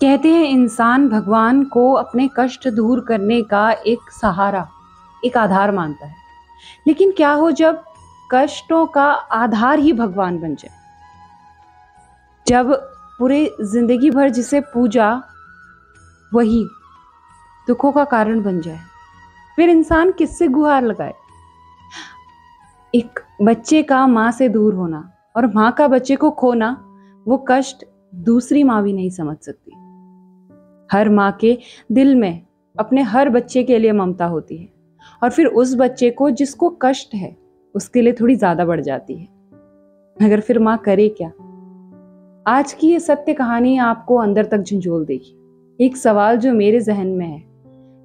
कहते हैं इंसान भगवान को अपने कष्ट दूर करने का एक सहारा, एक आधार मानता है। लेकिन क्या हो जब कष्टों का आधार ही भगवान बन जाए? जब पूरे जिंदगी भर जिसे पूजा वही दुखों का कारण बन जाए, फिर इंसान किससे गुहार लगाए? एक बच्चे का माँ से दूर होना और माँ का बच्चे को खोना, वो कष्ट दूसरी माँ भी नहीं समझ सकती। हर माँ के दिल में अपने हर बच्चे के लिए ममता होती है और फिर उस बच्चे को जिसको कष्ट है उसके लिए थोड़ी ज्यादा बढ़ जाती है। मगर फिर माँ करे क्या? आज की ये सत्य कहानी आपको अंदर तक झंझोल देगी। एक सवाल जो मेरे जहन में है,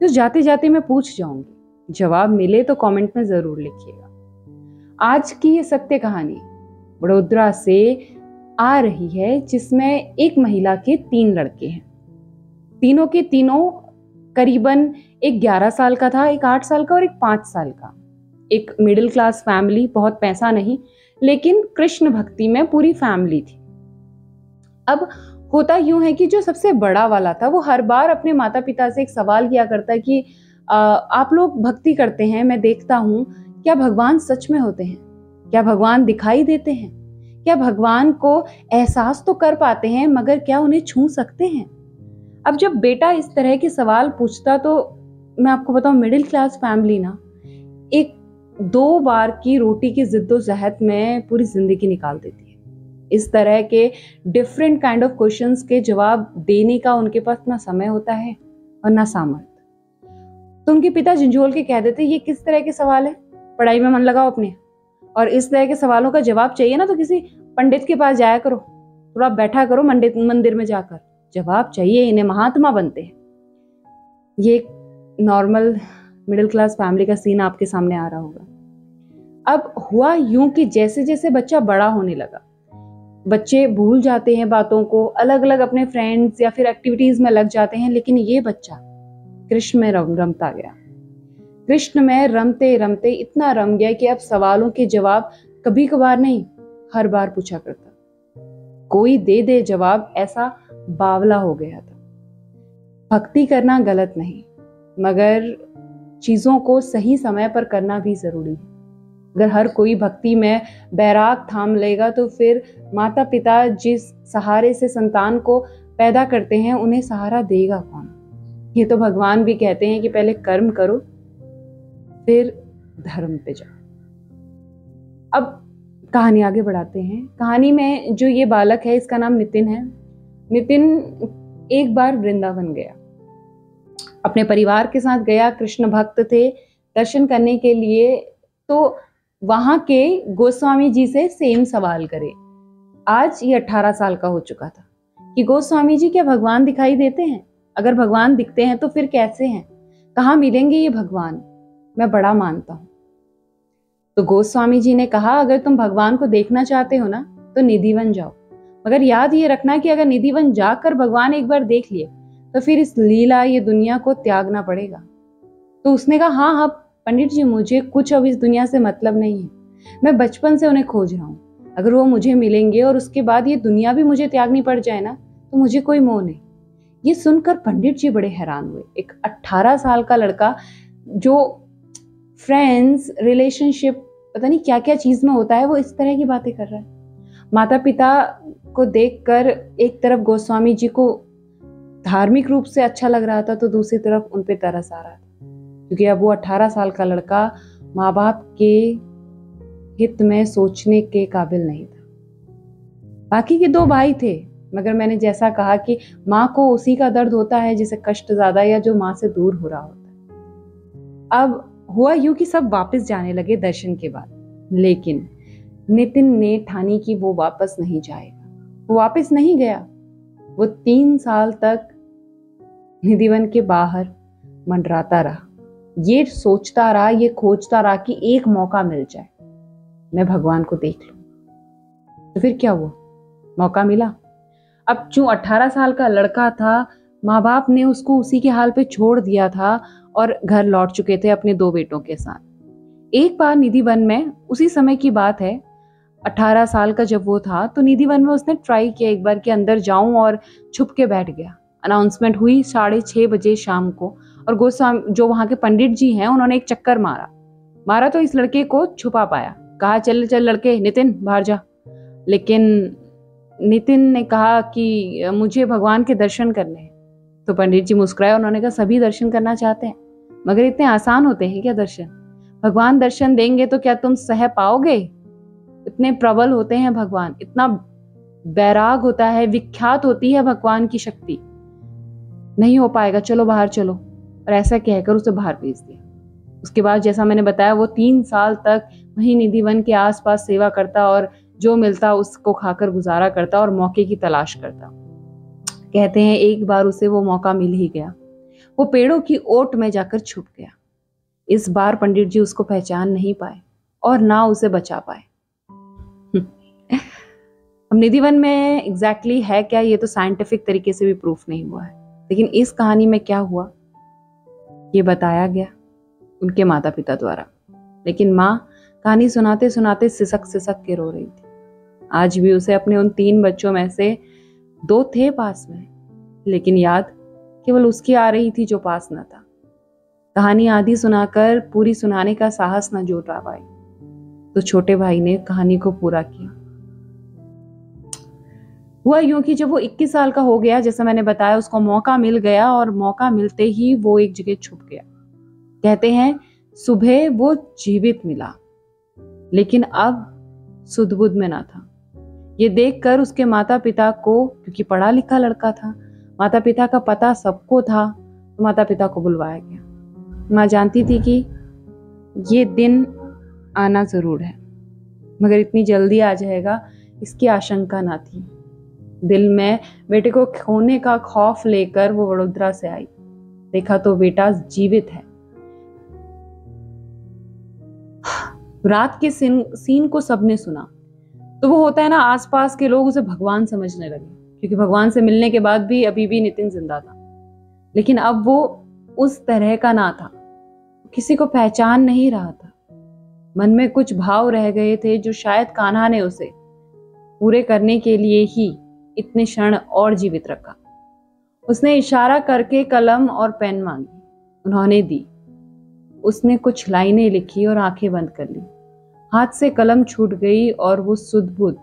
जो जाते जाते मैं पूछ जाऊंगी, जवाब मिले तो कमेंट में जरूर लिखिएगा। आज की ये सत्य कहानी बड़ोदरा से आ रही है, जिसमें एक महिला के 3 लड़के हैं। तीनों के तीनों करीबन एक 11 साल का था, एक 8 साल का और एक 5 साल का। एक मिडिल क्लास फैमिली, बहुत पैसा नहीं, लेकिन कृष्ण भक्ति में पूरी फैमिली थी। अब होता यूं है कि जो सबसे बड़ा वाला था वो हर बार अपने माता पिता से एक सवाल किया करता कि आप लोग भक्ति करते हैं, मैं देखता हूं, क्या भगवान सच में होते हैं? क्या भगवान दिखाई देते हैं? क्या भगवान को एहसास तो कर पाते हैं, मगर क्या उन्हें छू सकते हैं? अब जब बेटा इस तरह के सवाल पूछता तो मैं आपको बताऊं, मिडिल क्लास फैमिली ना एक 2 बार की रोटी की जिद्दोजहद में पूरी जिंदगी निकाल देती है। इस तरह के डिफरेंट काइंड ऑफ क्वेश्चंस के जवाब देने का उनके पास ना समय होता है और ना सामर्थ्य। तो उनके पिता झंझोल के कह देते, ये किस तरह के सवाल है, पढ़ाई में मन लगाओ अपने, और इस तरह के सवालों का जवाब चाहिए ना तो किसी पंडित के पास जाया करो, थोड़ा बैठा करो मंदिर में जाकर, जवाब चाहिए इन्हें, महात्मा बनते हैं। ये एक नॉर्मल मिडिल क्लास फैमिली का सीन आपके सामने आ रहा होगा। अब हुआ यूं कि जैसे जैसे बच्चा बड़ा होने लगा, बच्चे भूल जाते हैं बातों को, अलग अलग अपने फ्रेंड्स या फिर एक्टिविटीज में लग जाते हैं, लेकिन ये बच्चा कृष्ण में रमता गया। कृष्ण में रमते रमते इतना रम गया कि अब सवालों के जवाब कभी कभार नहीं, हर बार पूछा करता। कोई दे दे जवाब, ऐसा बावला हो गया था। भक्ति करना गलत नहीं, मगर चीजों को सही समय पर करना भी जरूरी है। अगर हर कोई भक्ति में बैराग थाम लेगा तो फिर माता पिता जिस सहारे से संतान को पैदा करते हैं, उन्हें सहारा देगा कौन? ये तो भगवान भी कहते हैं कि पहले कर्म करो फिर धर्म पे जाओ। अब कहानी आगे बढ़ाते हैं। कहानी में जो ये बालक है, इसका नाम नितिन है। नितिन एक बार वृंदावन गया, अपने परिवार के साथ गया। कृष्ण भक्त थे, दर्शन करने के लिए। तो वहां के गोस्वामी जी से सेम सवाल करे। आज ये 18 साल का हो चुका था कि गोस्वामी जी, क्या भगवान दिखाई देते हैं? अगर भगवान दिखते हैं तो फिर कैसे हैं? कहाँ मिलेंगे ये भगवान? मैं बड़ा मानता हूं। तो गोस्वामी जी ने कहा, अगर तुम भगवान को देखना चाहते हो ना तो निधिवन जाओ, मगर याद ये रखना कि अगर निधिवन जाकर भगवान एक बार देख लिए तो फिर इस लीला, ये दुनिया को त्यागना पड़ेगा। तो उसने कहा, हाँ हाँ पंडित जी, मुझे कुछ अब इस दुनिया से मतलब नहीं है, मैं बचपन से उन्हें खोज रहा हूँ। अगर वो मुझे मिलेंगे और उसके बाद ये दुनिया भी मुझे त्यागनी पड़ जाए ना तो मुझे कोई मोह नहीं। ये सुनकर पंडित जी बड़े हैरान हुए। एक 18 साल का लड़का जो फ्रेंड्स, रिलेशनशिप, पता नहीं क्या क्या चीज में होता है, वो इस तरह की बातें कर रहा है। माता पिता को देखकर एक तरफ गोस्वामी जी को धार्मिक रूप से अच्छा लग रहा था, तो दूसरी तरफ उन पे तरस आ रहा था, क्योंकि अब वो 18 साल का लड़का माँ बाप के हित में सोचने के काबिल नहीं था। बाकी के 2 भाई थे, मगर मैंने जैसा कहा कि माँ को उसी का दर्द होता है जिसे कष्ट ज्यादा या जो माँ से दूर हो रहा होता है। अब हुआ यूं कि सब वापस जाने लगे दर्शन के बाद, लेकिन नितिन ने ठानी कि वो वापस नहीं जाएगा। वो वापस नहीं गया। वो 3 साल तक निधिवन के बाहर मंडराता रहा, ये सोचता रहा, ये खोजता रहा कि एक मौका मिल जाए, मैं भगवान को देख लूं। तो फिर क्या हुआ? मौका मिला। अब जो 18 साल का लड़का था, माँ बाप ने उसको उसी के हाल पे छोड़ दिया था और घर लौट चुके थे अपने 2 बेटों के साथ। एक बार निधिवन में, उसी समय की बात है, 18 साल का जब वो था, तो निधिवन में उसने ट्राई किया एक बार कि अंदर जाऊं, और छुप के बैठ गया। अनाउंसमेंट हुई 6:30 शाम को, और गोस्वामी जो वहां के पंडित जी हैं उन्होंने एक चक्कर मारा तो इस लड़के को छुपा पाया। कहा चल चल लड़के, नितिन बाहर जा। लेकिन नितिन ने कहा कि मुझे भगवान के दर्शन करने हैं। तो पंडित जी मुस्कुराए, उन्होंने कहा सभी दर्शन करना चाहते हैं, मगर इतने आसान होते हैं क्या दर्शन? भगवान दर्शन देंगे तो क्या तुम सह पाओगे? इतने प्रबल होते हैं भगवान, इतना बैराग होता है, विख्यात होती है भगवान की शक्ति, नहीं हो पाएगा, चलो बाहर चलो। और ऐसा कहकर उसे बाहर भेज दिया। उसके बाद जैसा मैंने बताया वो 3 साल तक वहीं निधि वन के आसपास सेवा करता और जो मिलता उसको खाकर गुजारा करता और मौके की तलाश करता। कहते हैं एक बार उसे वो मौका मिल ही गया, वो पेड़ों की ओट में जाकर छुप गया। इस बार पंडित जी उसको पहचान नहीं पाए और ना उसे बचा पाए। अब निधि वन में एग्जैक्टली है क्या, ये तो साइंटिफिक तरीके से भी प्रूफ नहीं हुआ है, लेकिन इस कहानी में क्या हुआ ये बताया गया उनके माता पिता द्वारा। लेकिन माँ कहानी सुनाते सुनाते सिसक सिसक के रो रही थी। आज भी उसे अपने उन 3 बच्चों में से 2 थे पास में, लेकिन याद केवल उसकी आ रही थी जो पास न था। कहानी आधी सुनाकर पूरी सुनाने का साहस न जुटा पाई, तो छोटे भाई ने कहानी को पूरा किया। हुआ यूं कि जब वो 21 साल का हो गया, जैसा मैंने बताया, उसको मौका मिल गया और मौका मिलते ही वो एक जगह छुप गया। कहते हैं सुबह वो जीवित मिला, लेकिन अब सुध-बुध में ना था। ये देखकर उसके माता पिता को, क्योंकि पढ़ा लिखा लड़का था, माता पिता का पता सबको था, तो माता पिता को बुलवाया गया। माँ जानती थी कि ये दिन आना जरूर है, मगर इतनी जल्दी आ जाएगा इसकी आशंका ना थी। दिल में बेटे को खोने का खौफ लेकर वो वडोदरा से आई। देखा तो बेटा जीवित है। रात के सीन को सबने सुना, तो वो होता है ना, आसपास के लोग उसे भगवान समझने लगे, क्योंकि भगवान से मिलने के बाद भी अभी भी नितिन जिंदा था। लेकिन अब वो उस तरह का ना था, किसी को पहचान नहीं रहा था। मन में कुछ भाव रह गए थे जो शायद कान्हा ने उसे पूरे करने के लिए ही इतने क्षण और जीवित रखा। उसने इशारा करके कलम और पेन मांगी, उन्होंने दी। उसने कुछ लाइनें लिखी और आंखें बंद कर ली। हाथ से कलम छूट गई और वो सुध-बुध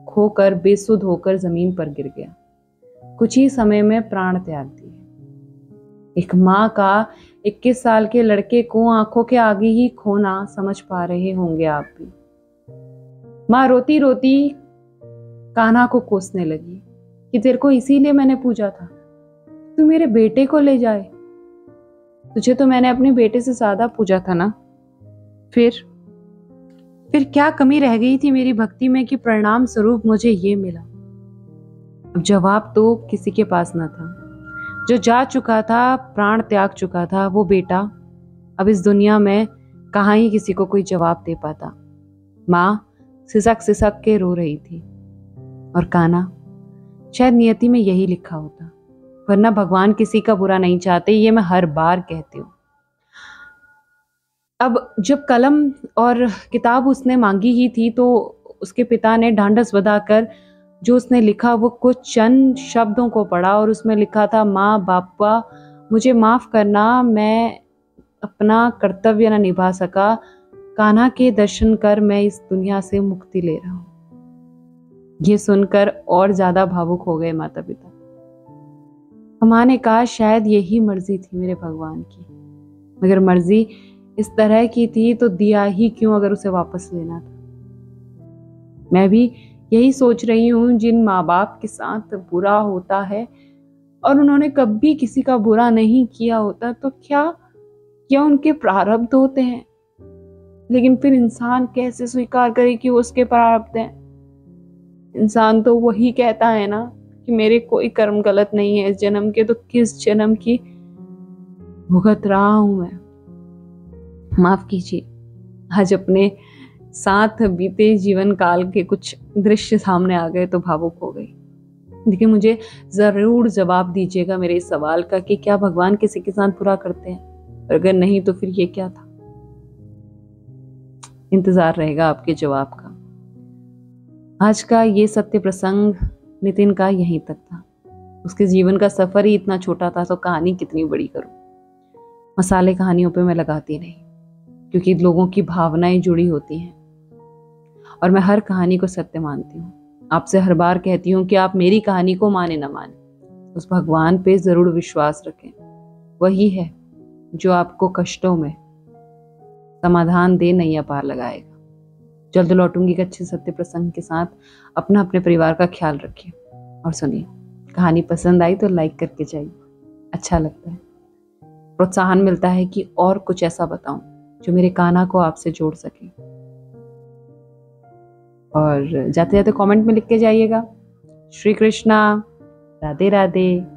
खोकर बेसुध होकर जमीन पर गिर गया। कुछ ही समय में प्राण त्याग दिए। एक माँ का 21 साल के लड़के को आंखों के आगे ही खोना समझ पा रहे होंगे आप भी। माँ रोती रोती कान्हा को कोसने लगी कि तेरे को इसीलिए मैंने पूजा था, तू मेरे बेटे को ले जाए। तुझे तो मैंने अपने बेटे से ज्यादा पूजा था ना। फिर क्या कमी रह गई थी मेरी भक्ति में कि परिणाम स्वरूप मुझे ये मिला। अब जवाब तो किसी के पास न था। जो जा चुका था, प्राण त्याग चुका था, वो बेटा अब इस दुनिया में कहाँ ही किसी को कोई जवाब दे पाता। माँ सिसक सिसक के रो रही थी, और कान्हा शायद नियति में यही लिखा होता, वरना भगवान किसी का बुरा नहीं चाहते, ये मैं हर बार कहती हूँ। अब जब कलम और किताब उसने मांगी ही थी, तो उसके पिता ने ढांढस बंधाकर जो उसने लिखा वो कुछ चंद शब्दों को पढ़ा, और उसमें लिखा था, माँ बापा मुझे माफ करना, मैं अपना कर्तव्य न निभा सका। कान्हा के दर्शन कर मैं इस दुनिया से मुक्ति ले रहा हूँ। ये सुनकर और ज्यादा भावुक हो गए माता पिता। माँ ने कहा शायद यही मर्जी थी मेरे भगवान की, मगर मर्जी इस तरह की थी तो दिया ही क्यों अगर उसे वापस लेना था। मैं भी यही सोच रही हूँ, जिन माँ बाप के साथ बुरा होता है और उन्होंने कभी किसी का बुरा नहीं किया होता, तो क्या उनके प्रारब्ध होते हैं, लेकिन फिर इंसान कैसे स्वीकार करे कि वो उसके प्रारब्ध हैं। इंसान तो वही कहता है ना कि मेरे कोई कर्म गलत नहीं है इस जन्म के, तो किस जन्म की भुगत रहा हूं मैं। माफ कीजिए, आज अपने साथ बीते जीवन काल के कुछ दृश्य सामने आ गए तो भावुक हो गई। देखिए, मुझे जरूर जवाब दीजिएगा मेरे इस सवाल का कि क्या भगवान किसी के साथ बुरा करते हैं, और अगर नहीं तो फिर ये क्या था। इंतजार रहेगा आपके जवाब का। आज का ये सत्य प्रसंग नितिन का यहीं तक था। उसके जीवन का सफर ही इतना छोटा था, तो कहानी कितनी बड़ी करूं। मसाले कहानियों पे मैं लगाती नहीं, क्योंकि लोगों की भावनाएं जुड़ी होती हैं और मैं हर कहानी को सत्य मानती हूँ। आपसे हर बार कहती हूँ कि आप मेरी कहानी को माने ना माने, उस भगवान पे जरूर विश्वास रखें। वही है जो आपको कष्टों में समाधान दे, नैया पार लगाएगा। जल्द लौटूंगी एक अच्छे सत्य प्रसंग के साथ। अपना अपने परिवार का ख्याल रखिए और सुनिए। कहानी पसंद आई तो लाइक करके जाइए, अच्छा लगता है, प्रोत्साहन मिलता है कि और कुछ ऐसा बताऊं जो मेरे कान्हा को आपसे जोड़ सके। और जाते जाते कमेंट में लिख के जाइएगा, श्री कृष्णा, राधे राधे।